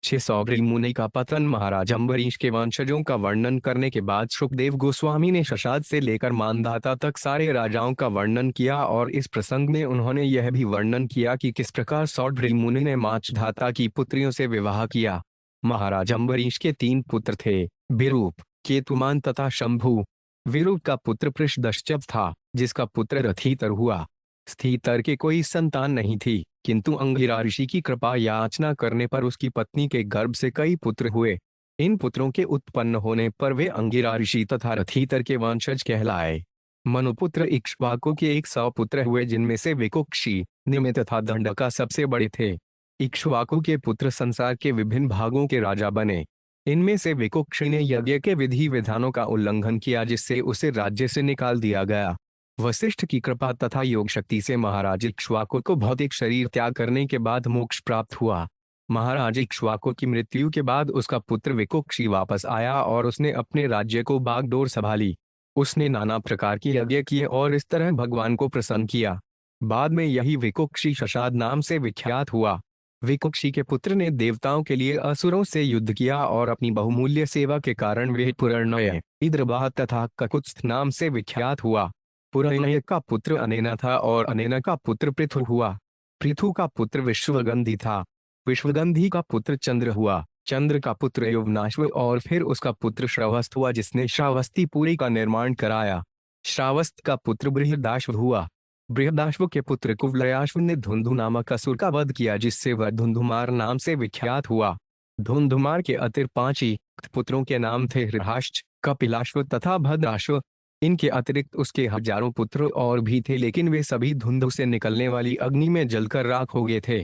600 मुनि का पतन। महाराज अम्बरीश के वंशजों का वर्णन करने के बाद शुकदेव गोस्वामी ने शशाद से लेकर मांधाता तक सारे राजाओं का वर्णन किया और इस प्रसंग में उन्होंने यह भी वर्णन किया कि किस प्रकार सौड्री मुनि ने माचधाता की पुत्रियों से विवाह किया। महाराज अम्बरीश के 3 पुत्र थे, विरूप, केतुमान तथा शंभु। विरूप का पुत्र पृषदश्चप था, जिसका पुत्र रथीतर हुआ। स्थितर के कोई संतान नहीं थी, किंतु अंगिरा ऋषि की कृपा याचना करने पर उसकी पत्नी के गर्भ से कई पुत्र हुए। इन पुत्रों के उत्पन्न होने पर वे अंगिरा ऋषि तथा रथीतर के वंशज कहलाए। मनुपुत्र इक्ष्वाकु के 100 पुत्र हुए, जिनमें से विकुक्षी, निमि तथा दंडका सबसे बड़े थे। इक्ष्वाकु के पुत्र संसार के विभिन्न भागों के राजा बने। इनमें से विकुक्षी ने यज्ञ के विधि विधानों का उल्लंघन किया, जिससे उसे राज्य से निकाल दिया गया। वशिष्ठ की कृपा तथा योग शक्ति से महाराज इक्ष्वाकु को भौतिक शरीर त्याग करने के बाद मोक्ष प्राप्त हुआ। महाराज इक्ष्वाकु की मृत्यु के बाद उसका पुत्र विकुक्षी वापस आया और उसने अपने राज्य को बागडोर संभाली। उसने नाना प्रकार के यज्ञ किए और इस तरह भगवान को प्रसन्न किया। बाद में यही विकुक्षी शशाद नाम से विख्यात हुआ। विकुक्षी के पुत्र ने देवताओं के लिए असुरों से युद्ध किया और अपनी बहुमूल्य सेवा के कारण वे पुरण्य, इद्रबाह तथा ककुत्स्थ नाम से विख्यात हुआ। पुरण्य का पुत्र अनेना था और अनेना का पुत्र पृथु हुआ। पृथु का पुत्र विश्वगंधी था। विश्वगंधी का पुत्र चंद्र हुआ। चंद्र का पुत्र युवनाश्व और फिर उसका पुत्र श्रावस्त हुआ, जिसने श्रावस्तीपुरी का निर्माण कराया। श्रावस्त का पुत्र बृहदाश्व हुआ। बृहदाश्व के पुत्र कुवलयाश्व ने धुंधु नामक असुर का वध किया, जिससे वह धुंधुमार नाम से विख्यात हुआ। धुंधुमार के अतिरिक्त 5 ही पुत्रों के नाम थे, हृहाश्च, कपिलाश्व तथा भद्राश्व। इनके अतिरिक्त उसके हजारों पुत्र और भी थे, लेकिन वे सभी धुंधु से निकलने वाली अग्नि में जलकर राख हो गए थे।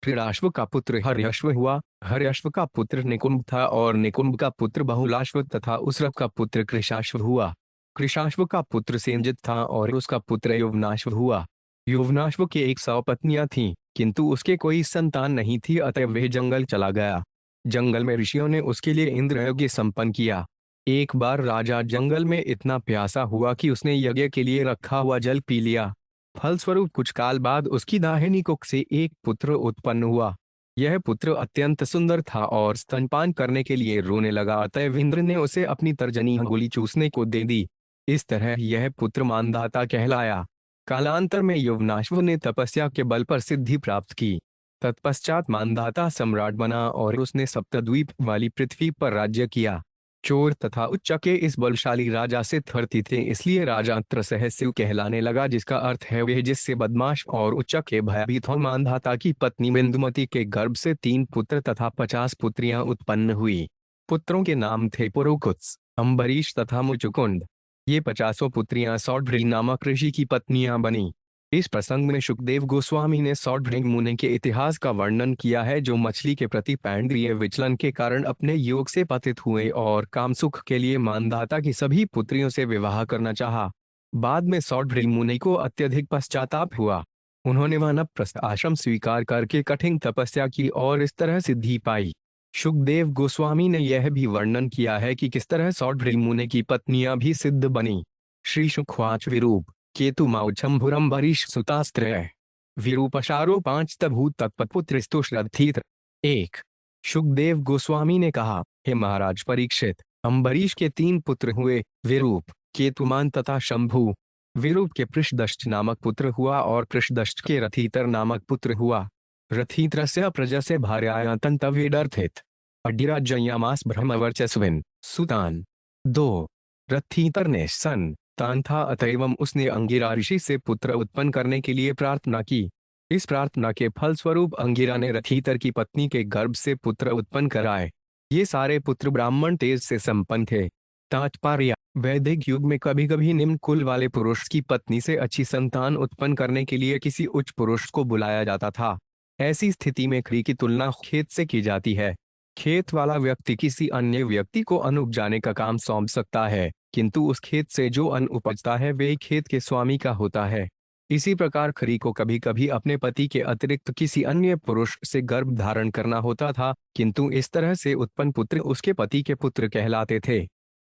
क्रीड़ाश्व का पुत्र हर्यश्व हुआ। हर्यश्व का पुत्र निकुंभ था और निकुंभ का पुत्र बहुलाश्व तथा उसरफ का पुत्र कृशाश्व हुआ। कृशाश्व का पुत्र सेंजित था और उसका पुत्र युवनाश्व हुआ। युवनाश्व के 100 पत्नियां थीं, किंतु उसके कोई संतान नहीं थी, अतः वह जंगल चला गया। जंगल में ऋषियों ने उसके लिए इंद्र यज्ञ संपन्न किया। एक बार राजा जंगल में इतना प्यासा हुआ कि उसने यज्ञ के लिए रखा हुआ जल पी लिया। फलस्वरूप कुछ काल बाद उसकी दाहिनी कुख से एक पुत्र उत्पन्न हुआ। यह पुत्र अत्यंत सुंदर था और स्तनपान करने के लिए रोने लगा, अतः इंद्र ने उसे अपनी तर्जनी अंगुली चूसने को दे दी। इस तरह यह पुत्र मानधाता कहलाया। कालांतर में युवनाश्व ने तपस्या के बल पर सिद्धि प्राप्त की। तत्पश्चात मानधाता सम्राट बना और उसने सप्तद्वीप वाली पृथ्वी पर राज्य किया। चोर तथा उच्च के इस बलशाली राजा से थरती थे, इसलिए राजा त्रसहस्यु कहलाने लगा, जिसका अर्थ है वह जिससे बदमाश और उच्च के भयभीत हो। मानधाता की पत्नी बिंदुमती के गर्भ से 3 पुत्र तथा 50 पुत्रियां उत्पन्न हुई। पुत्रों के नाम थे पुरुकुत्स, अम्बरीश तथा मुचुकुंद। ये 50 पुत्रियां सौड्री नामक ऋषि की पत्नियां बनी। इस प्रसंग में शुकदेव गोस्वामी ने सौड्री मुनि के इतिहास का वर्णन किया है, जो मछली के प्रति पैंड्रीय विचलन के कारण अपने योग से पतित हुए और कामसुख के लिए मानधाता की सभी पुत्रियों से विवाह करना चाहा। बाद में सौड्री मुनि को अत्यधिक पश्चाताप हुआ। उन्होंने वानप्रस्थ आश्रम स्वीकार करके कठिन तपस्या की और इस तरह सिद्धि पाई। शुकदेव गोस्वामी ने यह भी वर्णन किया है कि किस तरह सौड्री मुनि की पत्नियां भी सिद्ध बनी। श्री शुकवाच विरूप, केतुमाउच्छम्भुरम्बरीश सुतास्त्रय। विरूपशारो 5 तभूत तत्पपुत्र श्रद्धीत। 1। शुकदेव गोस्वामी ने कहा, हे महाराज परीक्षित, अम्बरीश के 3 पुत्र हुए, विरूप, केतुमान तथा शंभु। विरूप के पृषदश्च नामक पुत्र हुआ और पृषदश्च के रथीतर नामक पुत्र हुआ। रथीत्रस्य प्रजस्य भार्यायतन्तवेडर्थित। अड्गिराजयमास ब्रह्मवर्चस्विन सुतान। 2। रथीतर ने सन तान था, अतएवं उसने अंगिरा ऋषि से पुत्र उत्पन्न करने के लिए प्रार्थना की। इस प्रार्थना के फलस्वरूप अंगिरा ने रथीतर की पत्नी के गर्भ से पुत्र उत्पन्न कराए। ये सारे पुत्र ब्राह्मण तेज से संपन्न थे। तात्पर्य: वैदिक युग में कभी कभी निम्न कुल वाले पुरुष की पत्नी से अच्छी संतान उत्पन्न करने के लिए किसी उच्च पुरुष को बुलाया जाता था। ऐसी स्थिति में क्री की तुलना खेत से की जाती है। खेत वाला व्यक्ति किसी अन्य व्यक्ति को अन्न उपजाने का काम सौंप सकता है, किंतु उस खेत से जो अन्न उपजता है वे खेत के स्वामी का होता है। इसी प्रकार खरी को कभी कभी अपने पति के अतिरिक्त किसी अन्य पुरुष से गर्भ धारण करना होता था, किंतु इस तरह से उत्पन्न पुत्र उसके पति के पुत्र कहलाते थे।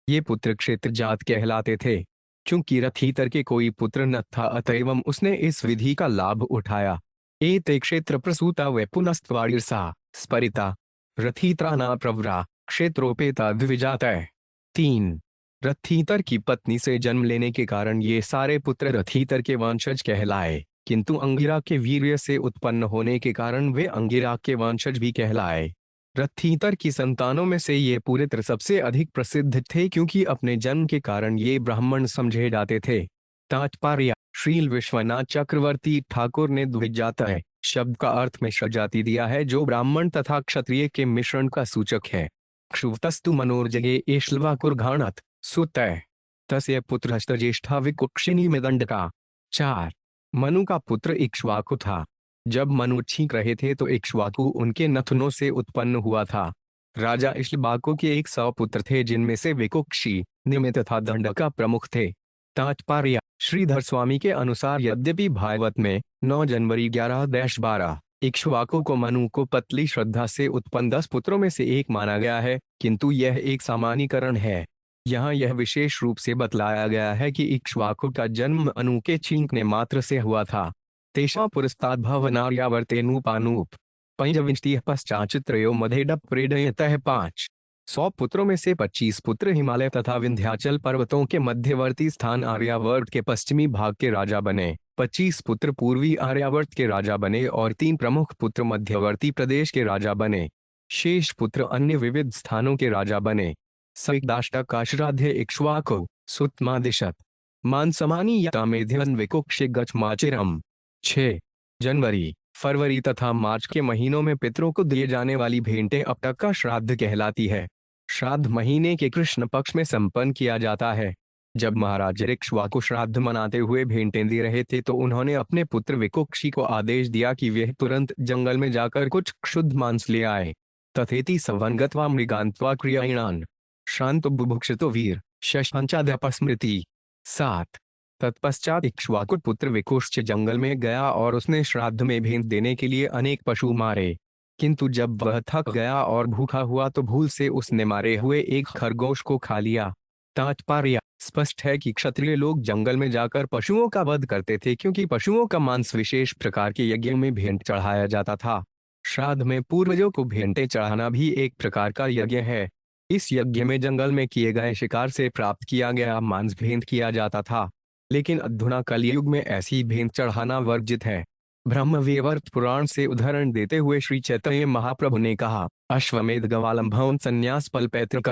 ये पुत्र क्षेत्र जात कहलाते थे। चूंकि रथीतर के कोई पुत्र न था, अतएवं उसने इस विधि का लाभ उठाया। एते क्षेत्र प्रसूता वे पुनस्त्वारिसा स्परिता। रथीत्राना प्रवरा क्षेत्रोपेता द्विजातय। 3 रथीतर की पत्नी से जन्म लेने के कारण ये सारे पुत्र रथीतर के वंशज कहलाए, किंतु अंगिरा के वीर्य से उत्पन्न होने के कारण वे अंगिरा के वंशज भी कहलाए। रथीतर की संतानों में से ये पुत्र सबसे अधिक प्रसिद्ध थे क्योंकि अपने जन्म के कारण ये ब्राह्मण समझे जाते थे। तात्पर्य: श्रील विश्वनाथ चक्रवर्ती ठाकुर ने द्विजातय शब्द का अर्थ मिश्र जाति दिया है जो ब्राह्मण तथा क्षत्रिय के मिश्रण का सूचक है। क्षुवतस्तु मनोर्जये एश्लवाकुर्घाणत सुतय तस्य पुत्रश्च ज्येष्ठा विकुक्षिणी में दंडका। 4 मनु का पुत्र इक्ष्वाकु था। जब मनु छींक रहे थे तो इक्ष्वाकु उनके नथनों से उत्पन्न हुआ था। राजा इक्ष्वाकु के 100 पुत्र थे जिनमें से विकुक्षी, निमि तथा दंडका प्रमुख थे। तात्पर्य: श्रीधर स्वामी के अनुसार यद्यपि भागवत में 9 जनवरी 11-12 इक्ष्वाकु को मनु को पतली श्रद्धा से उत्पन्न 10 पुत्रों में से एक माना गया है, किंतु यह एक सामान्यीकरण है। यहाँ यह विशेष रूप से बतलाया गया है कि इक्ष्वाकु का जन्म मनु के छींकने मात्र से हुआ था। तेषां पुरस्ताद् भवनार्यावर्तेनूपानूप पंचविंशतिः पश्चाच्त्रयो मधेडप प्रेडयतः 5 100 पुत्रों में से 25 पुत्र हिमालय तथा विंध्याचल पर्वतों के मध्यवर्ती स्थान आर्यावर्त के पश्चिमी भाग के राजा बने। 25 पुत्र पूर्वी आर्यावर्त के राजा बने और 3 प्रमुख पुत्र मध्यवर्ती प्रदेश के राजा बने। शेष पुत्र अन्य विविध स्थानों के राजा बने। सैकदाष्टकाश्राध्य इक्ष्वाकु सुतमादिशत मानसमानी यतामेध्यन विकुक्षे गच्छमाचिरम। 6 जनवरी, फरवरी तथा मार्च के महीनों में पितरों को दिए जाने वाली भेंटें अब तक का श्राद्ध कहलाती है। श्राद्ध महीने के कृष्ण पक्ष में संपन्न किया जाता है। जब महाराज इक्ष्वाकु श्राद्ध मनाते हुए भेंटें दे रहे थे तो उन्होंने अपने पुत्र विकुक्षी को आदेश दिया कि वह तुरंत जंगल में जाकर कुछ क्षुद्ध मांस ले आए। तथेति सवनगत्वा मृगान्त्वा क्रियाणान शांतो बुभुक्षितो वीर शशांचाद्यपस्मृति। 7 तत्पश्चात इक्ष्वाकु पुत्र विकुक्ष जंगल में गया और उसने श्राद्ध में भेंट देने के लिए अनेक पशु मारे, किंतु जब वह थक गया और भूखा हुआ तो भूल से उसने मारे हुए एक खरगोश को खा लिया। तात्पर्य: स्पष्ट है कि क्षत्रिय लोग जंगल में जाकर पशुओं का वध करते थे क्योंकि पशुओं का मांस विशेष प्रकार के यज्ञों में भेंट चढ़ाया जाता था। श्राद्ध में पूर्वजों को भेंटें चढ़ाना भी एक प्रकार का यज्ञ है। इस यज्ञ में जंगल में किए गए शिकार से प्राप्त किया गया मांस भेंट किया जाता था, लेकिन अधुना कलयुग में ऐसी भेंट चढ़ाना वर्जित है। ब्रह्मवैवर्त पुराण से उदाहरण देते हुए श्री चैतन्य महाप्रभु ने कहा, अश्वमेध गवालंभवन संन्यास पल पैतृक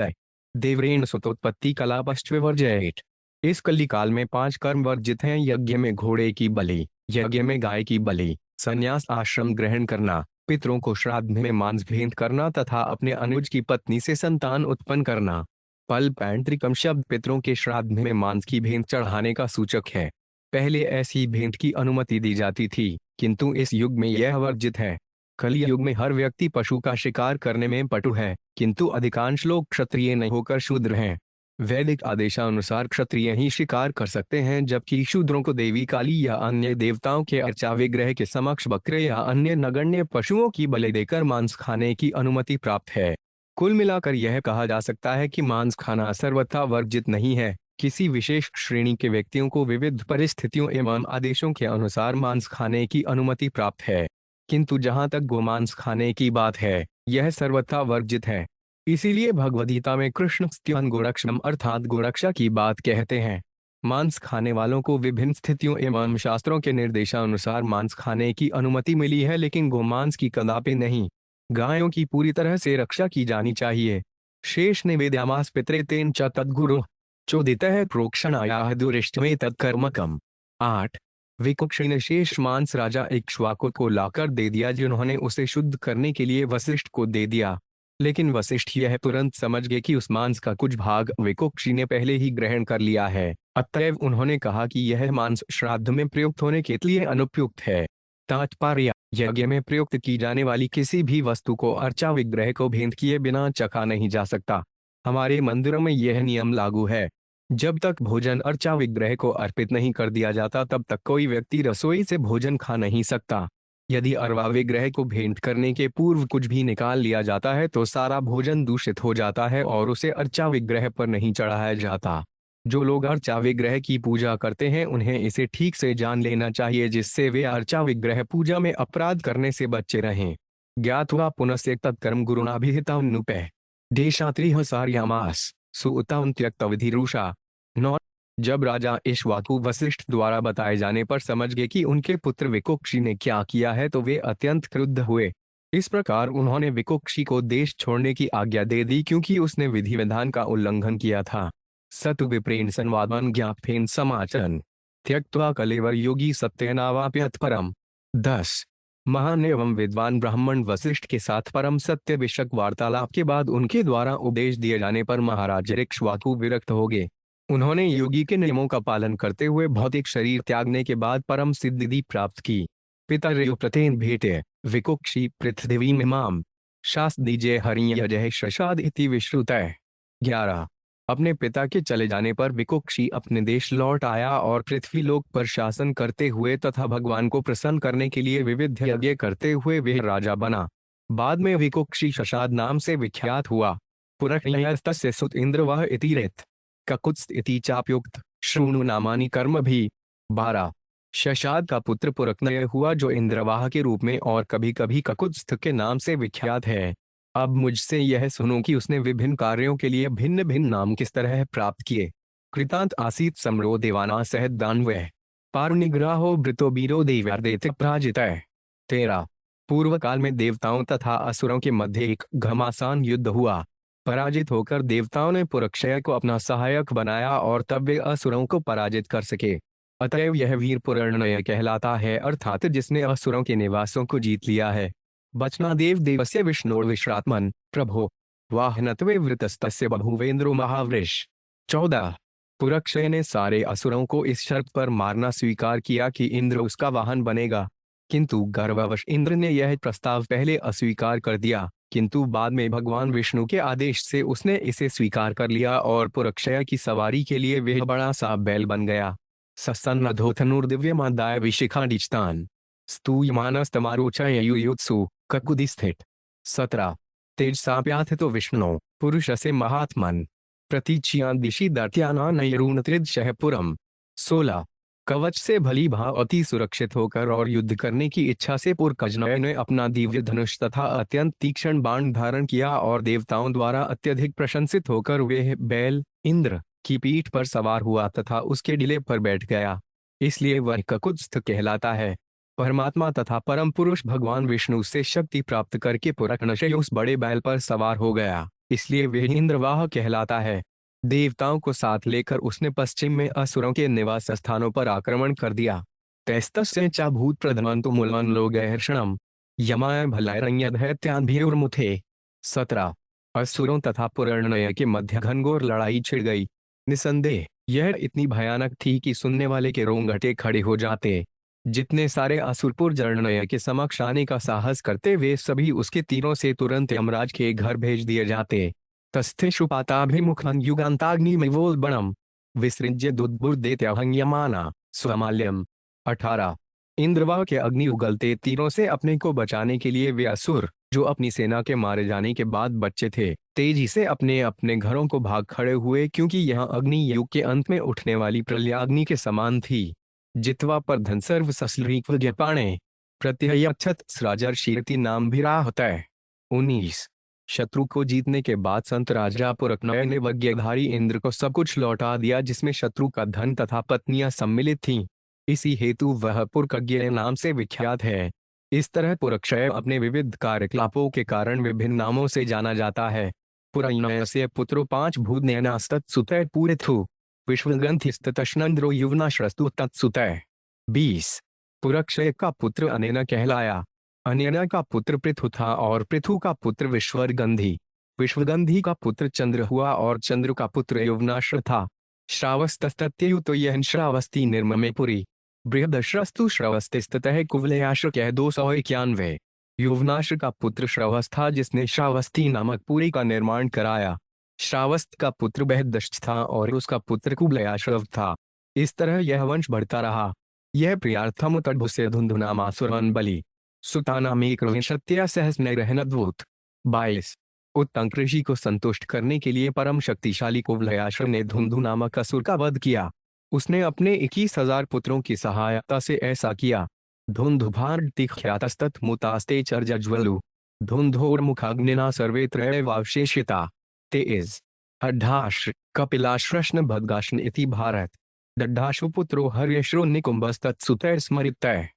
देवरेण सुतोत्पत्ति कला पश्चवर्जयेत। इस कलिकाल में 5 कर्म वर्जित हैं: यज्ञ में घोड़े की बलि, यज्ञ में गाय की बलि, संन्यास आश्रम ग्रहण करना, पितरों को श्राद्ध में मांस भेंट करना तथा अपने अनुज की पत्नी से संतान उत्पन्न करना। पल पैंतृकम शब्द पितरों के श्राद्ध में मांस की भेंट चढ़ाने का सूचक है। पहले ऐसी भेंट की अनुमति दी जाती थी, किंतु इस युग में यह वर्जित है। कलि युग में हर व्यक्ति पशु का शिकार करने में पटु है, किंतु अधिकांश लोग क्षत्रिय नहीं होकर शूद्र हैं। वैदिक आदेशानुसार क्षत्रिय ही शिकार कर सकते हैं, जबकि शूद्रों को देवी काली या अन्य देवताओं के अर्चा विग्रह के समक्ष बकरे या अन्य नगण्य पशुओं की बलि देकर मांस खाने की अनुमति प्राप्त है। कुल मिलाकर यह कहा जा सकता है कि मांस खाना सर्वथा वर्जित नहीं है। किसी विशेष श्रेणी के व्यक्तियों को विविध परिस्थितियों एवं आदेशों के अनुसार मांस खाने की अनुमति प्राप्त है, किंतु जहां तक गोमांस खाने की बात है, यह सर्वथा वर्जित है। इसीलिए भगवद्गीता में कृष्ण स्त्यान गोरक्षणम अर्थात गोरक्षा की बात कहते हैं। मांस खाने वालों को विभिन्न स्थितियों एवं शास्त्रों के निर्देशानुसार मांस खाने की अनुमति मिली है, लेकिन गोमांस की कदापि नहीं। गायों की पूरी तरह से रक्षा की जानी चाहिए। शेष निवेद्यामास पितरे तेन च तद्गुरु चोदितः प्रोक्षणायाः दुरिष्टमे तत्कर्मकम्। 8 विकुक्षी ने शेष मांस राजा इक्ष्वाकु को लाकर दे दिया, जिन्होंने उसे शुद्ध करने के लिए वशिष्ठ को दे दिया, लेकिन वशिष्ठ यह तुरंत समझ गए कि उस मांस का कुछ भाग विकुक्षी ने पहले ही ग्रहण कर लिया है। अतएव उन्होंने कहा कि यह मांस श्राद्ध में प्रयुक्त होने के लिए अनुपयुक्त है। तात्पर्य: यज्ञ में प्रयुक्त की जाने वाली किसी भी वस्तु को अर्चा विग्रह को भेंट किए बिना चखा नहीं जा सकता। हमारे मंदिरों में यह नियम लागू है, जब तक भोजन अर्चा विग्रह को अर्पित नहीं कर दिया जाता तब तक कोई व्यक्ति रसोई से भोजन खा नहीं सकता। यदि अरवा विग्रह को भेंट करने के पूर्व कुछ भी निकाल लिया जाता है तो सारा भोजन दूषित हो जाता है और उसे अर्चा विग्रह पर नहीं चढ़ाया जाता। जो लोग अर्चा विग्रह की पूजा करते हैं उन्हें इसे ठीक से जान लेना चाहिए, जिससे वे अर्चा विग्रह पूजा में अपराध करने से बचे रहें। ज्ञात्वा पुनस्य तत्कर्म गुरुणाभिहितानुपे देशात्रिह सार्यामास सुउतां त्यक्तविधिरुषा। 9। जब राजा इक्ष्वाकु वशिष्ठ द्वारा बताए जाने पर समझ गए कि उनके पुत्र विकुक्षी ने क्या किया है तो वे अत्यंत क्रुद्ध हुए। इस प्रकार उन्होंने विकुक्षी को देश छोड़ने की आज्ञा दे दी क्योंकि उसने विधि विधान का उल्लंघन किया था। सतु विप्रेण संवादन ज्ञापेन समाचरन त्यक्त्वा कलेवर योगी सत्यनावाप्यथ परम। 10। महान एवं विद्वान ब्राह्मण वशिष्ठ के साथ परम सत्य विषयक वार्तालाप के बाद उनके द्वारा उपदेश दिए जाने पर महाराज इक्ष्वाकु विरक्त हो गए। उन्होंने योगी के नियमों का पालन करते हुए भौतिक शरीर त्यागने के बाद परम सिद्धि प्राप्त की। पितरेव प्रतेन भेटे विकुक्षी पृथ्वी मिमाम शास्त्र दीजिए हरियजह शशाद इति विश्रुतः। 11। अपने पिता के चले जाने पर विकुक्षी अपने देश लौट आया और पृथ्वी लोक पर शासन करते हुए तथा भगवान को प्रसन्न करने के लिए विविध यज्ञ करते हुए वह राजा बना। बाद में विकुक्षी शशाद नाम से विख्यात हुआ। पुरखयस्तस्य सुत इंद्रवह इति रेत ककुत्स्थ इति चाप्युक्त श्रृणु नामानि कर्म भी। 12। शशाद का पुत्र पुरकनय हुआ जो इंद्रवाह के रूप में और कभी कभी ककुत्स्थ के नाम से विख्यात है। अब मुझसे यह सुनो कि उसने विभिन्न कार्यों के लिए भिन्न भिन्न नाम किस तरह प्राप्त किए। कृतांत आसीत समरो देवाना सहित दानवः पारुनिग्रहो वृतो बीरो देव्यार्देत पराजितः। 13। पूर्व काल में देवताओं तथा असुरों के मध्य एक घमासान युद्ध हुआ। पराजित होकर देवताओं ने पुरक्षय को अपना सहायक बनाया और तब वे असुरों को पराजित कर सके। अतएव यह वीर पुरर्णय कहलाता है अर्थात जिसने असुरों के निवासों को जीत लिया है। बचनादेव देवस्य विष्णुर्विश्रात्मन प्रभो वाहनत्वे वृतस्तस्य बभुवेन्द्रो महावृष। 14। पुरक्षय ने सारे असुरों को इस शर्त पर मारना स्वीकार किया कि इंद्र उसका वाहन बनेगा, किंतु गर्ववश इंद्र ने यह प्रस्ताव पहले अस्वीकार कर दिया, किंतु बाद में भगवान विष्णु के आदेश से उसने इसे स्वीकार कर लिया और पुरक्षय की सवारी के लिए वह बड़ा सा बैल बन गया। ससन्नधोथनुर्दिव्यमादाय विशिखाडिचतान स्तूयमानस्तमारोचयुयुत्सु ककुदिस्थित। 17। तेज साप्याथितो विष्णु पुरुष से महात्मन प्रतीचिया दिशि दत्याना नयरूणत्रिदशः पुरम। 16। कवच से भली भांति अति सुरक्षित होकर और युद्ध करने की इच्छा से पुरकजनय ने अपना दिव्य धनुष तथा अत्यंत तीक्ष्ण बाण धारण किया और देवताओं द्वारा अत्यधिक प्रशंसित होकर वह बैल इंद्र की पीठ पर सवार हुआ तथा उसके डिले पर बैठ गया, इसलिए वह ककुत्स्थ कहलाता है। परमात्मा तथा परम पुरुष भगवान विष्णु से शक्ति प्राप्त करके पुरकनशय उस बड़े बैल पर सवार हो गया, इसलिए वह इंद्रवाह कहलाता है। देवताओं को साथ लेकर उसने पश्चिम में असुरों के निवास स्थानों पर आक्रमण कर दिया। तैस्तस्य च भूत प्रधमंतु मूलवन लोगहर्षणम यमाय भलायरण्यदैत्यान्भिरुर्मुथे। 17। असुरों तथा पुरर्णय के मध्य घनघोर लड़ाई छिड़ गई। निसंदेह यह इतनी भयानक थी कि सुनने वाले के रोंगटे खड़े हो जाते। जितने सारे असुरपुर जर्णय के समक्ष आने का साहस करते वे सभी उसके तीरों से तुरंत यमराज के घर भेज दिए जाते। तस्थेषुपाताभिमुखं युगान्ताग्निमिवोल्बणं विसृज्य दुद्बुर्देत्यहंयमाना स्वमाल्यम। 18। इंद्रवाह के अग्नि उगलते तीरों से अपने को बचाने के लिए वे असुर जो अपनी सेना के मारे जाने के बाद बच्चे थे तेजी से अपने अपने घरों को भाग खड़े हुए, क्योंकि यह अग्नि युग के अंत में उठने वाली प्रलयाग्नि के समान थी। जित्वा पर धन सर्व सस्लृक्वज्ञपाणे प्रत्ययच्छत स्राजर शीरति नाम भी होता है। 19। शत्रु को जीतने के बाद संत राजा पुरकनय ने वज्ञधारी इंद्र को सब कुछ लौटा दिया जिसमें शत्रु का धन तथा पत्नियां सम्मिलित थीं। इसी हेतु वह पुरकज्ञ नाम से विख्यात है। इस तरह पुरक्षय अपने विविध कार्यकलापों के कारण विभिन्न नामों से जाना जाता है। पुरयनयस्य पुत्रो 5 भूतनयनास्तत्सुतः पूरिथु विश्वग्रंथिस्ततश्नंद्रो युवनाश्रस्तु तत्सुतः। 20। पुरक्षय का पुत्र अनेन कहलाया। अनेना का पुत्र पृथु था और पृथु का पुत्र विश्वगंधी। विश्वगंधी का पुत्र चंद्र हुआ और चंद्र का पुत्र युवनाश्र था। श्रावस्तस्तत्ययुतो यह श्रावस्ती निर्ममेपुरी बृहदश्रस्तु श्रवस्तिस्ततः कुवलयाश्र कह 291। युवनाश्र का पुत्र श्रवस था जिसने श्रावस्ती नामक पुरी का निर्माण कराया। श्रावस्त का पुत्र बृहदश्च था और उसका पुत्र कुवलयाश्रव था। इस तरह यह वंश बढ़ता रहा। यह प्रियार्थम तद्भुस्य धुंधुनामासुरन बलि सुतानामेकविंशत्या सहस्रनैरहनद्भूत। 22। उत्तंक ऋषि को संतुष्ट करने के लिए परम शक्तिशाली कुवलयाश्र ने धुंधु नामक असुर का वध किया। उसने अपने 21,000 पुत्रों की सहायता से ऐसा किया। धुंधुभार तिख्यातस्तत् मुतास्ते चर्जज्वलु धुंधोर्मुखाग्निना सर्वे त्रयवावशेषिता। 23 अड्ढाश्र कपिलाश्रश्न भद्गाश्न इति भारत। दड्ढाशुपुत्रो हर्यश्रो निकुंभस्तत्सुतैः स्मरितः।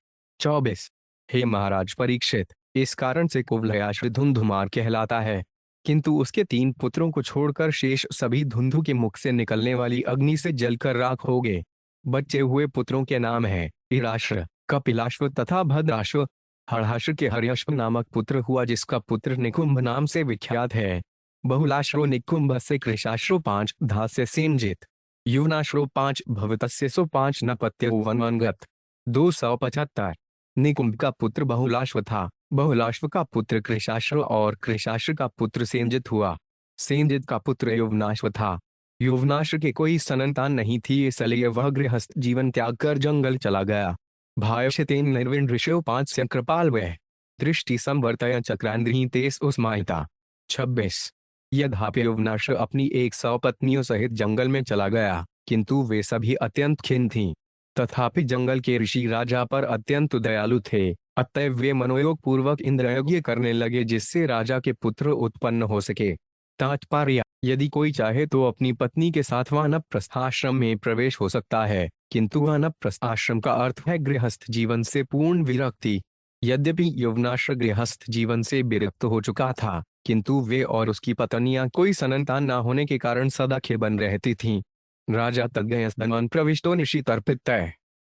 24 हे महाराज परीक्षित, इस कारण से कुवलयाश्र धुंधुमार कहलाता है, किंतु उसके 3 पुत्रों को छोड़कर शेष सभी धुंधु के मुख से निकलने वाली अग्नि से जलकर राख हो गए। बचे हुए पुत्रों के नाम हैं इराश्र, कपिलाश्व तथा भद्राश्व। हर्षाश्व के हर्यश्व नामक पुत्र हुआ, जिसका पुत्र निकुंभ नाम से विख्यात है। बहुलाश्रो निकुंभ से कृशाश्रो 5 धा से सेनजित। युवनाश्रो 5 भवतस्य सो 5 नपत्य वनवनगत। 275 निकुंभ का पुत्र बहुलाश्व था, बहुलाश्व का पुत्र कृशाश्व और कृशाश्व का पुत्र सेनजित हुआ। सेनजित का पुत्र युवनाश्व था। युवनाश्व के कोई संतान नहीं थी, इसलिए वह गृहस्थ जीवन त्याग कर जंगल चला गया। भाष्यतेन निर्विण ऋषयो 5 से कृपाल वह दृष्टि संवर्तय चक्रांध्री तेस उस्मायिता। 26 यद्यपि युवनाश्व अपनी 100 पत्नियों सहित जंगल में चला गया, किंतु वे सभी अत्यंत खिन्न थीं। तथापि जंगल के ऋषि राजा पर अत्यंत दयालु थे, अतएव वे मनोयोग पूर्वक इंद्रयज्ञ करने लगे, जिससे राजा के पुत्र उत्पन्न हो सके। तात्पर्य, यदि कोई चाहे तो अपनी पत्नी के साथ वानप्रस्थाश्रम में प्रवेश हो सकता है, किंतु वानप्रस्थाश्रम का अर्थ है गृहस्थ जीवन से पूर्ण विरक्ति। यद्यपि युवनाश्व गृहस्थ जीवन से विरक्त हो चुका था, किंतु वे और उसकी पत्नियां कोई संतान न होने के कारण सदा खिन्न रहती थीं। राजा तद्गयस्तन प्रविष्टो निशितर्पितः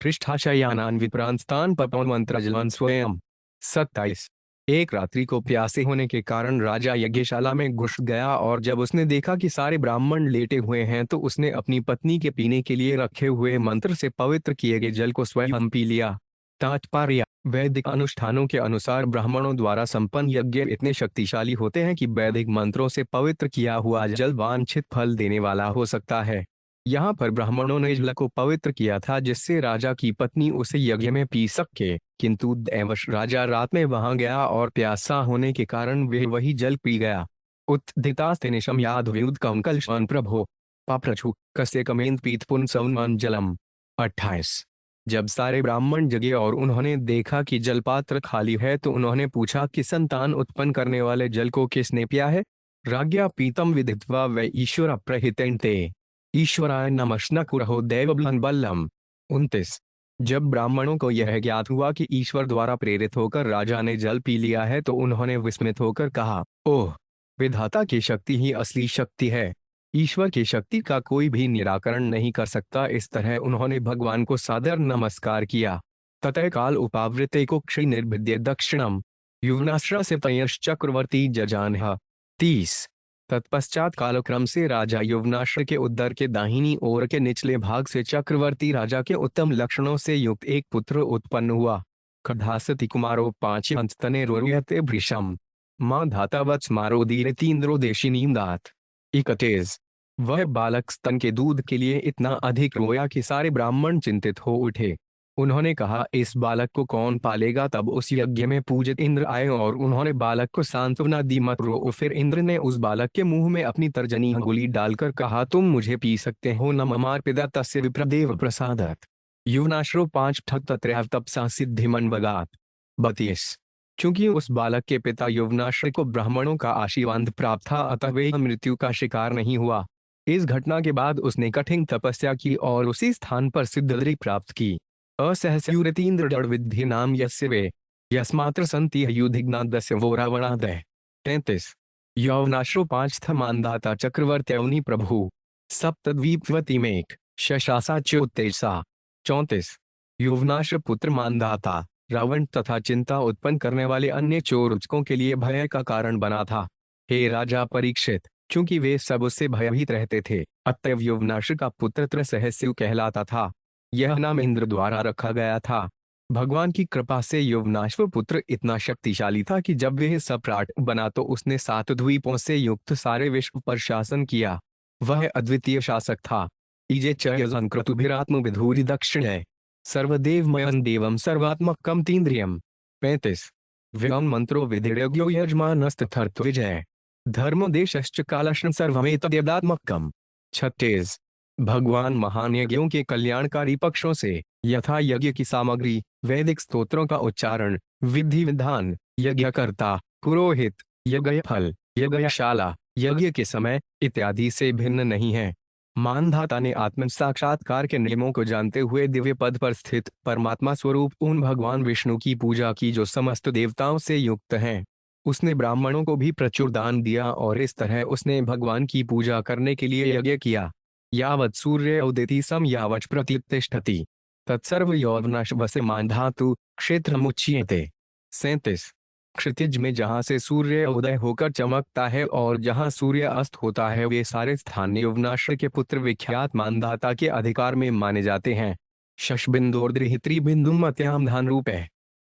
पृष्ठाशयानान विप्रांस्तान पपौन्मंत्रजलन स्वयं। 27 एक रात्रि को प्यासे होने के कारण राजा यज्ञशाला में घुस गया, और जब उसने देखा कि सारे ब्राह्मण लेटे हुए हैं, तो उसने अपनी पत्नी के पीने के लिए रखे हुए मंत्र से पवित्र किए गए जल को स्वयं पी लिया। तात्पर्य, वैदिक अनुष्ठानों के अनुसार ब्राह्मणों द्वारा संपन्न यज्ञ इतने शक्तिशाली होते हैं कि वैदिक मंत्रों से पवित्र किया हुआ जल वांछित फल देने वाला हो सकता है। यहाँ पर ब्राह्मणों ने जल को पवित्र किया था, जिससे राजा की पत्नी उसे यज्ञ में पी सके, किंतु दैवश राजा रात में वहां गया और प्यासा होने के कारण वे वही जल पी गया। उत्थितास्तेनिशम याद विउद कंकलशान प्रभो पाप्रछु कस्य कमेंद पीत पुन सौनमान जलम। 28 जब सारे ब्राह्मण जगे और उन्होंने देखा कि जलपात्र खाली है, तो उन्होंने पूछा कि संतान उत्पन्न करने वाले जल को किसने पिया है। राज्ञा पीतम विदित्वा वै ईश्वर प्रहितेन्ते ईश्वराय नमश्नकुरहो दैवबलं बल्लम। 29 जब ब्राह्मणों को यह ज्ञात हुआ कि ईश्वर द्वारा प्रेरित होकर राजा ने जल पी लिया है, तो उन्होंने विस्मित होकर कहा, ओह, विधाता की शक्ति ही असली शक्ति है, ईश्वर की शक्ति का कोई भी निराकरण नहीं कर सकता। इस तरह उन्होंने भगवान को सादर नमस्कार किया। ततः काल उपावृते को क्षि निर्भिद्य दक्षिणम युवनाश्र से चक्रवर्ती जजानह। 30 तत्पश्चात कालक्रम से राजा युवनाश्र के उदर के दाहिनी ओर के निचले भाग से चक्रवर्ती राजा के उत्तम लक्षणों से युक्त एक पुत्र उत्पन्न हुआ। खड्धासति कुमारो 5 अंतने रोयते भृशम मां धातावत्स मारोदीरतीन्द्रो देशिनीम दात। 31 वह बालक स्तन के दूध के लिए इतना अधिक रोया कि सारे ब्राह्मण चिंतित हो उठे। उन्होंने कहा, इस बालक को कौन पालेगा। तब उस यज्ञ में पूजित इंद्र आए और उन्होंने बालक को सांत्वना दी, मत रो। फिर इंद्र ने उस बालक के मुंह में अपनी तर्जनी अंगुली डालकर कहा, तुम मुझे पी सकते हो, न ममार पिता तस्य विप्रदेव प्रसादत। युवनाश्रो 5 ठक तत्रैव तपसा सिद्धिमन बगात। 32 चूंकि उस बालक के पिता युवनाश्र को ब्राह्मणों का आशीर्वाद प्राप्त था, अतः वे मृत्यु का शिकार नहीं हुआ। इस घटना के बाद उसने कठिन तपस्या की और उसी स्थान पर सिद्धि प्राप्त की। असहस्युरतीन्द्र विद्धि नाम यस्य वे यस्मात्र संति युधिग्नादस्य वो रावणादय। 33 यौवनाश्रो 5 थ मानदाता चक्रवर्त्यवनी प्रभु सप्तद्वीपवती मेक शशासा च्योतेसा। 34 युवनाश्र पुत्र मानदाता रावण तथा चिंता उत्पन्न करने वाले अन्य चोरचकों के लिए भय का कारण बना था। हे राजा परीक्षित, चूंकि वे सब उससे भयभीत रहते थे, अतएव युवनाश्र का पुत्र त्रसहस्यु कहलाता था। यह नाम इंद्र द्वारा रखा गया था। भगवान की कृपा से युवनाश्व पुत्र इतना शक्तिशाली था कि जब वह सम्राट बना तो उसने 7 द्वीपों से युक्त सारे विश्व पर शासन किया। वह अद्वितीय शासक था। इजे चयजंक्रतुभिरात्म विधूरि दक्षिण सर्वदेवमयं देवं सर्वात्मकं तीन्द्रियम्। 35 व्यं मंत्रो विधिर्यज्ञो यजमानस्तथर्थ विजय धर्म देशश्च कालश्च सर्वमेतद्यदात्मकम्। 36 भगवान महान यज्ञों के कल्याणकारी पक्षों से यथा यज्ञ की सामग्री, वैदिक स्तोत्रों का उच्चारण, विधि विधान, यज्ञकर्ता, पुरोहित, यज्ञ फल, यज्ञशाला, यज्ञ के समय इत्यादि से भिन्न नहीं है। मानधाता ने आत्म साक्षात्कार के नियमों को जानते हुए दिव्य पद पर स्थित परमात्मा स्वरूप उन भगवान विष्णु की पूजा की जो समस्त देवताओं से युक्त हैं। उसने ब्राह्मणों को भी प्रचुर दान दिया और इस तरह उसने भगवान की पूजा करने के लिए यज्ञ किया। यावत् सूर्य उदिति सम यावत् प्रत्युत्तिष्ठति तत्सर्व यौवनश्वस्य मानधातु क्षेत्र मुच्यते। 37। क्षितिज में जहाँ से सूर्य उदय होकर चमकता है और जहाँ सूर्य अस्त होता है वे सारे स्थान यौवनाश्र के पुत्र विख्यात मानधाता के अधिकार में माने जाते हैं। शशबिंदोर्द्रिहित्री बिंदु मत्याम धान रूपे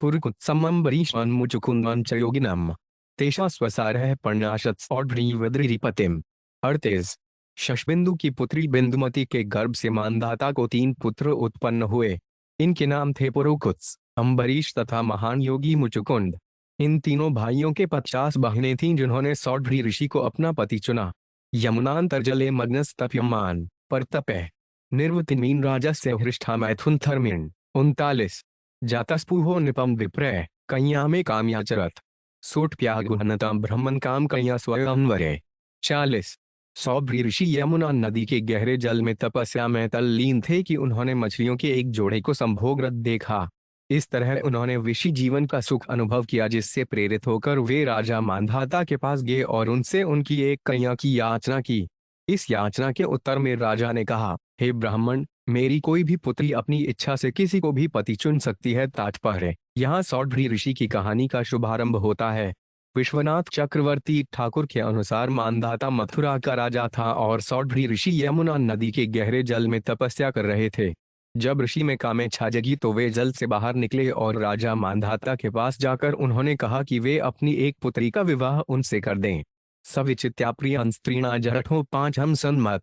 पुरकुत्समं बरीशन्मुचुकुंदं च योगिनम तेषा स्वसारः पर्णाशत्सौड्रीवद्रिपतिम। 38। शशबिंदु की पुत्री बिंदुमती के गर्भ से मानधाता को 3 पुत्र उत्पन्न हुए। इनके नाम थे पुरुकुत्स, अम्बरीश तथा महान योगी मुचुकुंद। इन तीनों भाइयों के 50 बहनें थीं जिन्होंने सौड्री ऋषि को अपना पति चुना। यमुनांतर्जले मग्नस्तप्यमान परतपे निर्वतिमीन राजस्य हृष्ठा मैथुन थर्मिण। 39। जातस्पुहो निपम विप्रय कन्या में काम्याचरत सोटप्यागुहनताम ब्रह्मन काम कन्या स्वयंवरे। 40। सौभ्री ऋषि यमुना नदी के गहरे जल में तपस्या में तल्लीन थे कि उन्होंने मछलियों के एक जोड़े को संभोगरत देखा। इस तरह उन्होंने विषी जीवन का सुख अनुभव किया जिससे प्रेरित होकर वे राजा मानधाता के पास गए और उनसे उनकी एक कन्या की याचना की। इस याचना के उत्तर में राजा ने कहा, हे ब्राह्मण, मेरी कोई भी पुत्री अपनी इच्छा से किसी को भी पति चुन सकती है। तात्पर्य, यहाँ सौड्री ऋषि की कहानी का शुभारंभ होता है। विश्वनाथ चक्रवर्ती ठाकुर के अनुसार मानधाता मथुरा का राजा था और सौड्री ऋषि यमुना नदी के गहरे जल में तपस्या कर रहे थे। जब ऋषि में कामेच्छा जगी तो वे जल से बाहर निकले और राजा मानधाता के पास जाकर उन्होंने कहा कि वे अपनी एक पुत्री का विवाह उनसे कर दें। सविचित्याप्रियं स्त्रीणा जरठों 5 हम सन्मत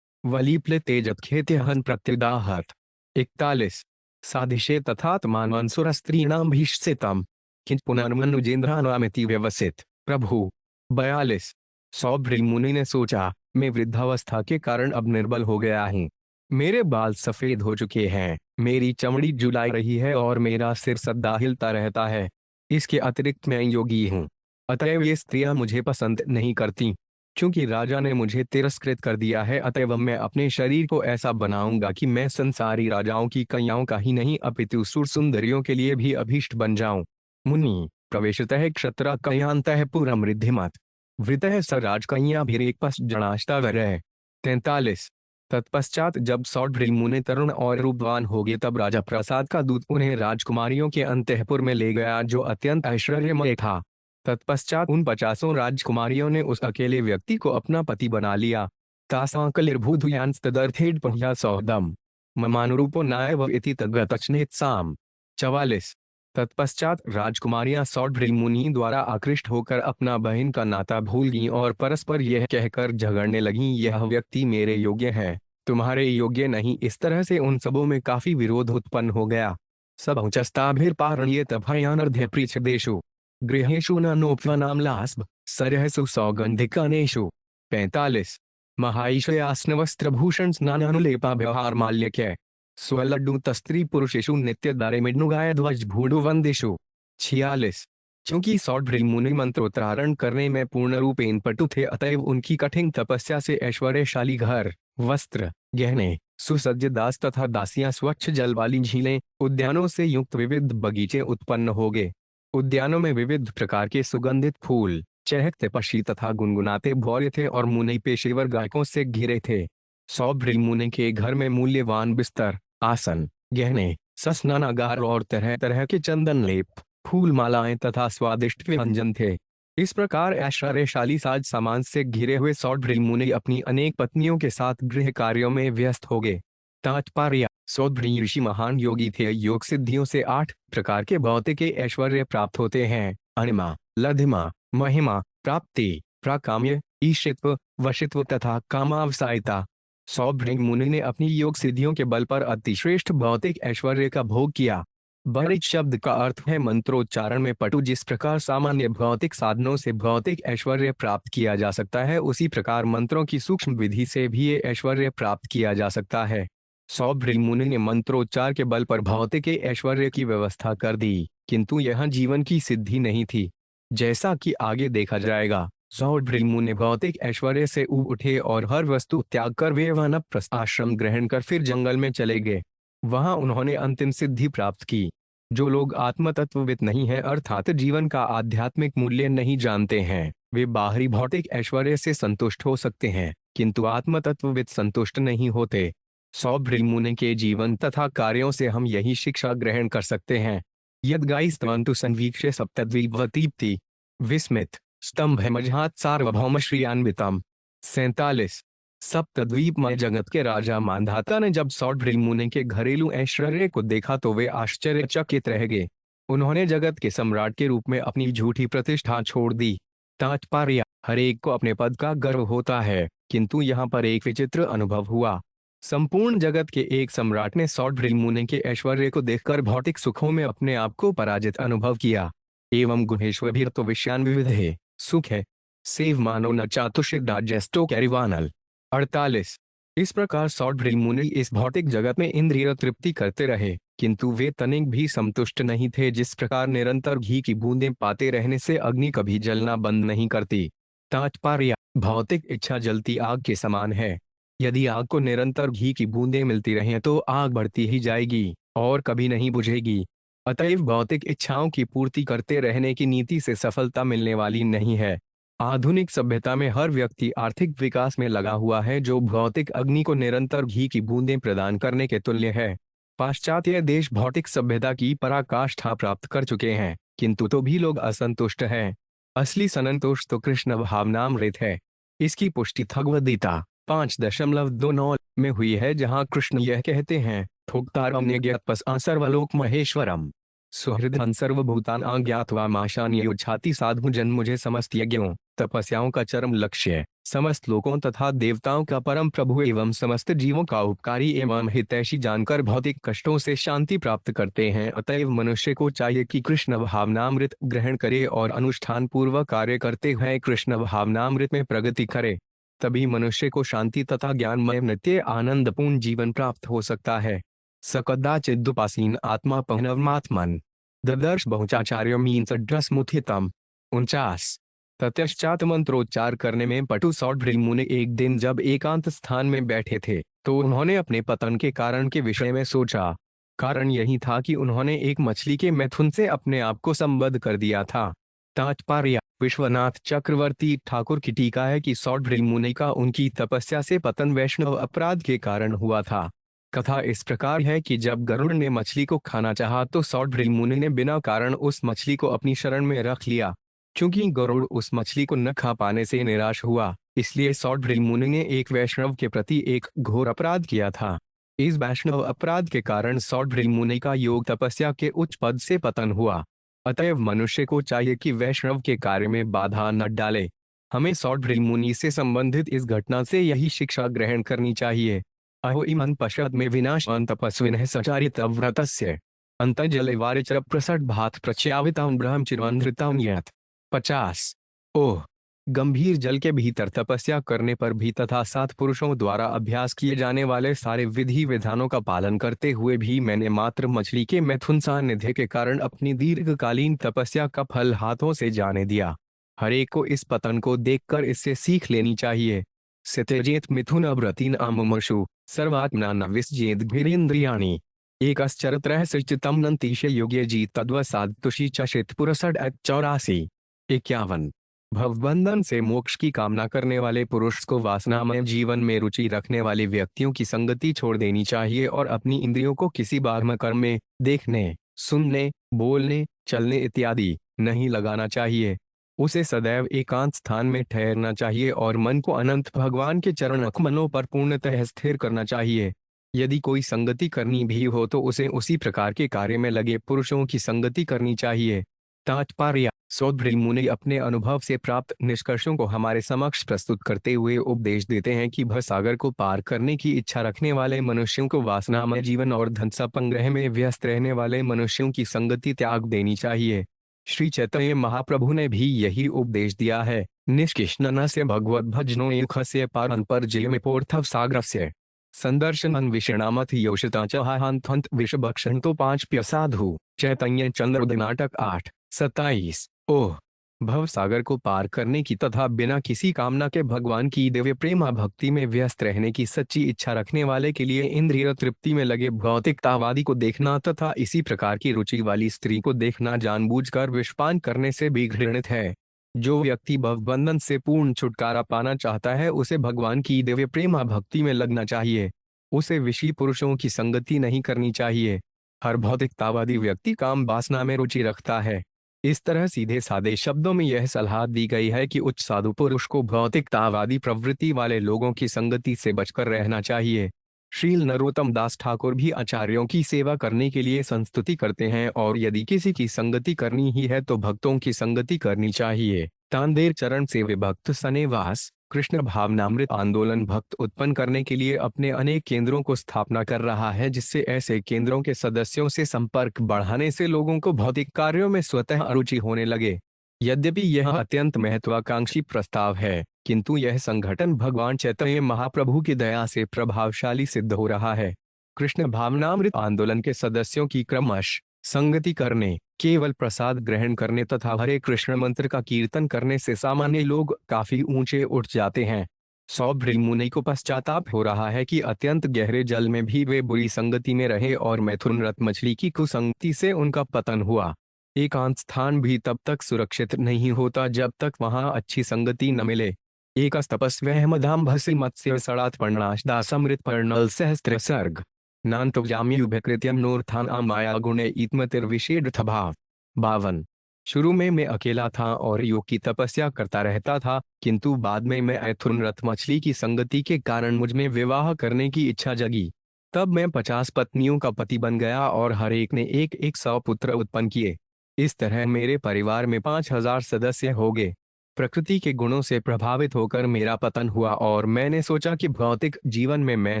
वलीप्ले तेजत खेत्यहन प्रत्युदाहत। 41। साधिशे तथात्मानवंसुर स्त्रीणाम भीष्सितम किंच पुनर्मनुजेन्द्रानामिति व्यवसित प्रभु। 42। सौभ्री मुनि ने सोचा, मैं वृद्धावस्था के कारण अब निर्बल हो गया हूँ। मेरे बाल सफेद हो चुके हैं, मेरी चमड़ी जुलाई रही है और मेरा सिर सदा हिलता रहता है। इसके अतिरिक्त मैं योगी हूँ, अतएव ये स्त्रियां मुझे पसंद नहीं करती। क्योंकि राजा ने मुझे तिरस्कृत कर दिया है, अतएव मैं अपने शरीर को ऐसा बनाऊंगा कि मैं संसारी राजाओं की कन्याओं का ही नहीं अपितु सुर सुंदरियों के लिए भी अभीष्ट बन जाऊं। मुनि प्रवेशतः क्षत्र कन्यांतः पुरम रिद्धिमत वृतः स राजकन्या भीरेकपस जनाष्टावरः। 43। तत्पश्चात जब सौड्री मुनि तरुण और रूपवान हो गए तब राजा प्रसाद का दूत उन्हें राजकुमारियों के अंतःपुर में ले गया जो अत्यंत ऐश्वर्यमय था। तत्पश्चात उन 50 राजकुमारियों ने उस अकेले व्यक्ति को अपना पति बना लिया। तासाकलिर्भूधुयांस्तदर्थेड पह्या सौदम ममानुरूपो नायव इति तद्गतचनेत्साम। 44। तत्पश्चात राजकुमारियां सौड्री मुनि द्वारा आकृष्ट होकर अपना बहन का नाता भूल गईं और परस्पर यह कहकर झगड़ने लगीं, यह व्यक्ति मेरे योग्य है, तुम्हारे योग्य नहीं। इस तरह से उन सबों में काफी विरोध उत्पन्न हो गया। सबहुचस्ताभिर्पारणीयत भयानर्ध्यपृच्छदेषु गृहेषु न नोपवनाम्लास्भ सरहसु सौगंधिकानेषु। 45। महाईशयास्नवस्त्रभूषण स्नानानुलेपा व्यवहार माल्यक्य स्वलड्डू तस्त्री पुरुषेषु नित्य दारेमिड्नुगाय ध्वज भूडुवंदिषु। 46। चूंकि सौड्री मुनि मंत्रोच्चारण करने में पूर्ण रूपेण पटु थे, अतएव उनकी कठिन तपस्या से ऐश्वर्यशाली घर, वस्त्र, गहने, सुसज्ज दास तथा दासियां, स्वच्छ जल वाली झीलें, उद्यानों से युक्त विविध बगीचे उत्पन्न हो गए। उद्यानों में विविध प्रकार के सुगंधित फूल, चहकते पक्षी तथा गुनगुनाते भौरे थे और मुनि पेशेवर गायकों से घिरे थे। सौभ्री मुनि के घर में मूल्यवान बिस्तर, आसन, गहने, स्नानागार और तरह तरह के चंदन लेप, फूल मालाएं तथा स्वादिष्ट व्यंजन थे। इस प्रकार ऐश्वर्यशाली साज सामान से घिरे हुए सौड्री मुनि अपनी अनेक पत्नियों के साथ गृह कार्यों में व्यस्त हो गए। तात्पर्य, सौड्री ऋषि महान योगी थे। योग सिद्धियों से 8 प्रकार के भौतिक ऐश्वर्य प्राप्त होते हैं: अणिमा, लधिमा, महिमा, प्राप्ति, प्राकाम्य, ईशित्व, वशित्व तथा कामावसायिता। सौभ्री मुनि ने अपनी योग सिद्धियों के बल पर अतिश्रेष्ठ भौतिक ऐश्वर्य का भोग किया। बरिच शब्द का अर्थ है मंत्रोच्चारण में पटु। जिस प्रकार सामान्य भौतिक साधनों से भौतिक ऐश्वर्य प्राप्त किया जा सकता है, उसी प्रकार मंत्रों की सूक्ष्म विधि से भी ये ऐश्वर्य प्राप्त किया जा सकता है। सौभ्री मुनि ने मंत्रोच्चार के बल पर भौतिक ऐश्वर्य की व्यवस्था कर दी, किंतु यह जीवन की सिद्धि नहीं थी। जैसा कि आगे देखा जाएगा, सौड्रीमुनि भौतिक ऐश्वर्य से ऊब उठे और हर वस्तु त्याग कर वे वानप्रस्थ आश्रम ग्रहण कर फिर जंगल में चले गए। वहां उन्होंने अंतिम सिद्धि प्राप्त की। जो लोग आत्मतत्वविद नहीं है अर्थात जीवन का आध्यात्मिक मूल्य नहीं जानते हैं, वे बाहरी भौतिक ऐश्वर्य से संतुष्ट हो सकते हैं, किंतु आत्मतत्वविद संतुष्ट नहीं होते। सौड्रीमुनि के जीवन तथा कार्यों से हम यही शिक्षा ग्रहण कर सकते हैं। यद्गाइस्तवन्तु संवीक्ष्य सप्तद्वीपवतीप्ति विस्मित स्तंभ मजहात सार्वभौम श्रियान्वितम। 47। सप्तद्वीपमय जगत के राजा मांधाता ने जब सौड्रीमुनि के घरेलू ऐश्वर्य को देखा तो वे आश्चर्यचकित रह गए। उन्होंने जगत के सम्राट के रूप में अपनी झूठी प्रतिष्ठा छोड़ दी। तात्पर्य: हर एक को अपने पद का गर्व होता है, किंतु यहाँ पर एक विचित्र अनुभव हुआ। संपूर्ण जगत के एक सम्राट ने सौड्रीमुनि के ऐश्वर्य को देखकर भौतिक सुखों में अपने आप को पराजित अनुभव किया। एवं गुणेश्वर तो विषयान विविध है सुख है सेव मानो न चातुषिक डाइजेस्टो कैरिवानल। 48। इस प्रकार सौड्रीमुनि इस भौतिक जगत में इंद्रिय तृप्ति करते रहे, किंतु वे तनिक भी संतुष्ट नहीं थे। जिस प्रकार निरंतर घी की बूंदें पाते रहने से अग्नि कभी जलना बंद नहीं करती। तात्पर्य: भौतिक इच्छा जलती आग के समान है। यदि आग को निरंतर घी की बूंदें मिलती रहें तो आग बढ़ती ही जाएगी और कभी नहीं बुझेगी। अतएव भौतिक इच्छाओं की पूर्ति करते रहने की नीति से सफलता मिलने वाली नहीं है। आधुनिक सभ्यता में हर व्यक्ति आर्थिक विकास में लगा हुआ है, जो भौतिक अग्नि को निरंतर घी की बूंदें प्रदान करने के तुल्य है। पाश्चात्य देश भौतिक सभ्यता की पराकाष्ठा प्राप्त कर चुके हैं, किंतु तो भी लोग असंतुष्ट हैं। असली संतोष तो कृष्ण भावनामृत है। इसकी पुष्टि भगवद गीता 5.29 में हुई है, जहां कृष्ण यह कहते हैं, ठोक्तारम निज्ञातपस सर्वलोक महेश्वरम सुहृदं सर्वभूतान आज्ञात्वा माशान युच्छाति साधु जन मुझे समस्त यज्ञों तपस्याओं का चरम लक्ष्य, समस्त लोकों तथा देवताओं का परम प्रभु एवं समस्त जीवों का उपकारी एवं हितैषी जानकर भौतिक कष्टों से शांति प्राप्त करते हैं। अतएव मनुष्य को चाहिए कि कृष्ण भावनामृत ग्रहण करे और अनुष्ठान पूर्वक कार्य करते हुए कृष्ण भावनामृत में प्रगति करे। तभी मनुष्य को शांति तथा ज्ञानमय नित्य आनंदपूर्ण जीवन प्राप्त हो सकता है। सकदाचिदुपासीन आत्मा पहनवमात्मन ददर्श बहुचाचार्य मीन्स ड्रसमुथितम। 49। ततश्चात मंत्रोच्चार करने में पटु सौड्रीमुनि एक दिन जब एकांत स्थान में बैठे थे तो उन्होंने अपने पतन के कारण के विषय में सोचा। कारण यही था कि उन्होंने एक मछली के मैथुन से अपने आप को संबद्ध कर दिया था। तात्पर्य: विश्वनाथ चक्रवर्ती ठाकुर की टीका है कि सौड्रीमुनि का उनकी तपस्या से पतन वैष्णव अपराध के कारण हुआ था। कथा इस प्रकार है कि जब गरुड़ ने मछली को खाना चाहा तो सौड्रीमुनि ने बिना कारण उस मछली को अपनी शरण में रख लिया। क्योंकि गरुड़ उस मछली को न खा पाने से निराश हुआ, इसलिए सौड्रीमुनि ने एक वैष्णव के प्रति एक घोर अपराध किया था। इस वैष्णव अपराध के कारण सौड्रीमुनि का योग तपस्या के उच्च पद से पतन हुआ। अतएव मनुष्य को चाहिए कि वैष्णव के कार्य में बाधा न डाले। हमें सौड्रीमुनि से संबंधित इस घटना से यही शिक्षा ग्रहण करनी चाहिए। अहो इमं पश्चात में विनाशान तपस्विनः सचारित व्रतस्य अंतजले वारिचर प्रसट भात प्रच्यावितां ब्रह्मचिरवन्धृतां यत्। 50। ओह! गंभीर जल के भीतर तपस्या करने पर भी तथा 7 पुरुषों द्वारा अभ्यास किए जाने वाले सारे विधि विधानों का पालन करते हुए भी मैंने मात्र मछली के मैथुन सानिध्य के कारण अपनी दीर्घकालीन तपस्या का फल हाथों से जाने दिया। हर एक को इस पतन को देखकर इससे सीख लेनी चाहिए। सितेजेत मिथुन अव्रतीन आमुमशु सर्वात्मना न विसजेत घिरेन्द्रियाणि एकश्चरत्रः सचितम नंतीश योग्य जी तद्वसाद तुषी चशित पुरसड 84। 51। भवबंधन से मोक्ष की कामना करने वाले पुरुष को वासनामय जीवन में रुचि रखने वाले व्यक्तियों की संगति छोड़ देनी चाहिए और अपनी इंद्रियों को किसी बाह्य कर्म में देखने, सुनने, बोलने, चलने इत्यादि नहीं लगाना चाहिए। उसे सदैव एकांत स्थान में ठहरना चाहिए और मन को अनंत भगवान के चरण कमलों पर पूर्णतः स्थिर करना चाहिए। यदि कोई संगति करनी भी हो तो उसे उसी प्रकार के कार्य में लगे पुरुषों की संगति करनी चाहिए। तात्पर्य: सौड्रीमुनि अपने अनुभव से प्राप्त निष्कर्षों को हमारे समक्ष प्रस्तुत करते हुए उपदेश देते हैं कि भवसागर को पार करने की इच्छा रखने वाले मनुष्यों को वासनामय जीवन और धन संग्रह में व्यस्त रहने वाले मनुष्यों की संगति त्याग देनी चाहिए। श्री चैतन्य महाप्रभु ने भी यही उपदेश दिया है। निष्किष्णन से भगवत भजनो युखस्य पारन पर जयमिपोर्थव सागरस्य संदर्शनन विषणामथ योषिता चहांत विषभक्षण तो 5 प्य साधु। चैतन्य चंद्रोदय नाटक 8। 27। ओह! भव सागर को पार करने की तथा बिना किसी कामना के भगवान की दिव्य प्रेमा भक्ति में व्यस्त रहने की सच्ची इच्छा रखने वाले के लिए इंद्रिय तृप्ति में लगे भौतिकतावादी को देखना तथा इसी प्रकार की रुचि वाली स्त्री को देखना जानबूझकर विषपान करने से भी घृणित है। जो व्यक्ति भवबंधन से पूर्ण छुटकारा पाना चाहता है उसे भगवान की दिव्य प्रेमा भक्ति में लगना चाहिए। उसे विषयी पुरुषों की संगति नहीं करनी चाहिए। हर भौतिकतावादी व्यक्ति काम वासना में रुचि रखता है। इस तरह सीधे सादे शब्दों में यह सलाह दी गई है कि उच्च साधु पुरुष को भौतिकतावादी प्रवृत्ति वाले लोगों की संगति से बचकर रहना चाहिए। श्रील नरोत्तम दास ठाकुर भी आचार्यों की सेवा करने के लिए संस्तुति करते हैं और यदि किसी की संगति करनी ही है तो भक्तों की संगति करनी चाहिए। तांदेर चरण से विभक्त सनेवास कृष्ण भावनामृत आंदोलन भक्त उत्पन्न करने के लिए अपने अनेक केंद्रों को स्थापना कर रहा है, जिससे ऐसे केंद्रों के सदस्यों से संपर्क बढ़ाने से लोगों को भौतिक कार्यों में स्वतः अरुचि होने लगे। यद्यपि यह अत्यंत महत्वाकांक्षी प्रस्ताव है, किंतु यह संगठन भगवान चैतन्य महाप्रभु की दया से प्रभावशाली सिद्ध हो रहा है। कृष्ण भावनामृत आंदोलन के सदस्यों की क्रमश संगति करने, केवल प्रसाद ग्रहण करने तथा हरे कृष्ण मंत्र का कीर्तन करने से सामान्य लोग काफी ऊंचे उठ जाते हैं। सौभृ मुनि को पश्चाताप हो रहा है कि अत्यंत गहरे जल में भी वे बुरी संगति में रहे और मैथुन रत मछली की कुसंगति से उनका पतन हुआ। एकांत स्थान भी तब तक सुरक्षित नहीं होता जब तक वहां अच्छी संगति न मिले। एक तपस्वहमधाम भसी मत्स्य सड़ात पर्णाश दासमृत पर्णल सहस्त्र सर्ग नान्तो जाम्युभकृत्यम नोर्थान माया गुणे इत्मतिर्विषेड भाव 52। शुरू में मैं अकेला था और योग की तपस्या करता रहता था, किंतु बाद में मैं मैथुन रथ मछली की संगति के कारण मुझ में विवाह करने की इच्छा जगी। तब मैं 50 पत्नियों का पति बन गया और हर एक ने एक 100 पुत्र उत्पन्न किए। इस तरह मेरे परिवार में 5000 सदस्य हो गए। प्रकृति के गुणों से प्रभावित होकर मेरा पतन हुआ और मैंने सोचा कि भौतिक जीवन में मैं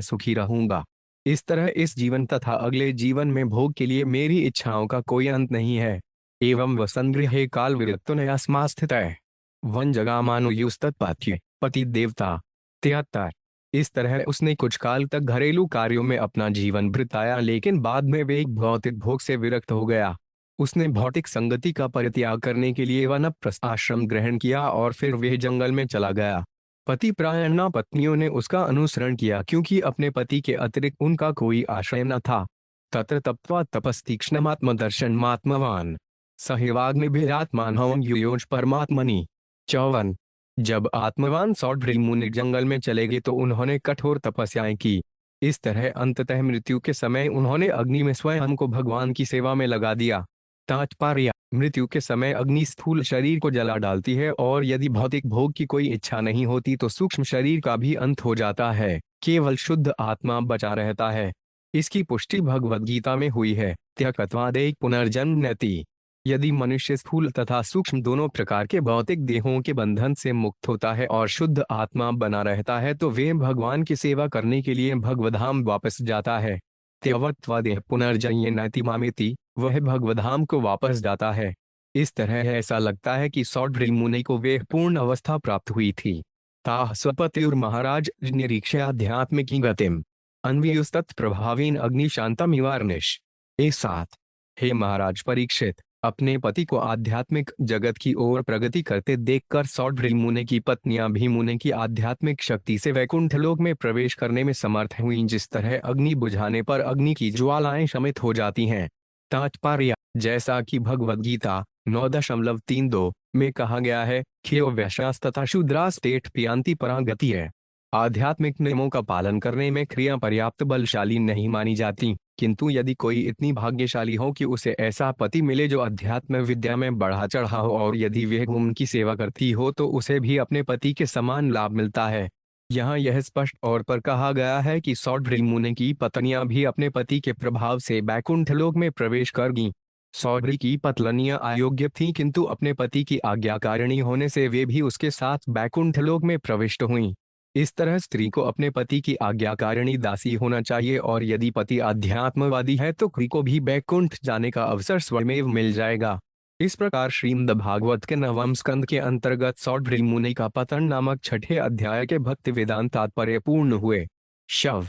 सुखी रहूंगा। इस तरह इस जीवन तथा अगले जीवन में भोग के लिए मेरी इच्छाओं का कोई अंत नहीं है। एवं वसंगृहे काल विरक्तुनया स्थित है वन जगामानुयुस्तत्पाथ्य पति देवता 73। इस तरह उसने कुछ काल तक घरेलू कार्यों में अपना जीवन बिताया, लेकिन बाद में वे भौतिक भोग से विरक्त हो गया। उसने भौतिक संगति का परित्याग करने के लिए वानप्रस्थ आश्रम ग्रहण किया और फिर वह जंगल में चला गया। पति प्रायणा पत्नियों ने उसका अनुसरण किया, क्योंकि अपने पति के अतिरिक्त उनका कोई आश्रय न था। तत्र तप्त्वा तपस्तीक्ष्णमात्म दर्शनमात्मवान सहिवाग्निभिरात्मानहं युयोज परमात्मनि 54। जब आत्मवान सौभृ मुनि जंगल में चले गए तो उन्होंने कठोर तपस्याएं की। इस तरह अंततः मृत्यु के समय उन्होंने अग्नि में स्वयं को भगवान की सेवा में लगा दिया। तात्पर्य: मृत्यु के समय अग्नि स्थूल शरीर को जला डालती है और यदि भौतिक भोग की कोई इच्छा नहीं होती तो सूक्ष्म शरीर का भी अंत हो जाता है, केवल शुद्ध आत्मा बचा रहता है। इसकी पुष्टि भगवद गीता में हुई है। त्यक्त्वादेह पुनर्जन्म नति। यदि मनुष्य स्थूल तथा सूक्ष्म दोनों प्रकार के भौतिक देहों के बंधन से मुक्त होता है और शुद्ध आत्मा बना रहता है तो वे भगवान की सेवा करने के लिए भगवधाम वापस जाता है। त्यक्त्वादेह पुनर्जन्य नति मामेति, वह भगवधाम को वापस जाता है। इस तरह ऐसा लगता है कि सौभृ मुनि को वे पूर्ण अवस्था प्राप्त हुई थी। ताः स्वपतिर् महाराज निरीक्षाध्यात्मिकी गतिम अन्वयुस्तत् प्रभावीन अग्निशांतमिवार्निश। 7। हे महाराज परीक्षित, अपने पति को आध्यात्मिक जगत की ओर प्रगति करते देखकर सौभृ मुनि की पत्नियां भी मुनि की आध्यात्मिक शक्ति से वैकुंठ लोक में प्रवेश करने में समर्थ हुईं, जिस तरह अग्नि बुझाने पर अग्नि की ज्वालाएं शमित हो जाती हैं। तात्पर्य: जैसा कि भगवद गीता 9.32 में कहा गया है, क्षयो वैश्यास तथा शूद्रास्तेठ पियांति परागति है। आध्यात्मिक नियमों का पालन करने में क्रिया पर्याप्त बलशाली नहीं मानी जाती, किंतु यदि कोई इतनी भाग्यशाली हो कि उसे ऐसा पति मिले जो अध्यात्म विद्या में बढ़ा चढ़ा हो और यदि वह उनकी सेवा करती हो तो उसे भी अपने पति के समान लाभ मिलता है। यहाँ यह स्पष्ट तौर पर कहा गया है कि सौभृ मुनि की पत्नियां भी अपने पति के प्रभाव से बैकुंठ लोक में प्रवेश कर गईं। सौभृ की पत्नियां अयोग्य थीं, किंतु अपने पति की आज्ञाकारिणी होने से वे भी उसके साथ बैकुंठ लोक में प्रविष्ट हुईं। इस तरह स्त्री को अपने पति की आज्ञाकारिणी दासी होना चाहिए और यदि पति अध्यात्मवादी है तो स्त्री को भी बैकुंठ जाने का अवसर स्वयमेव मिल जाएगा। इस प्रकार श्रीमद् भागवत के 9वें स्कंद के अंतर्गत सौभृ मुनि का पतन नामक 6ठे अध्याय के भक्ति वेदांत तात्पर्य पूर्ण हुए। शव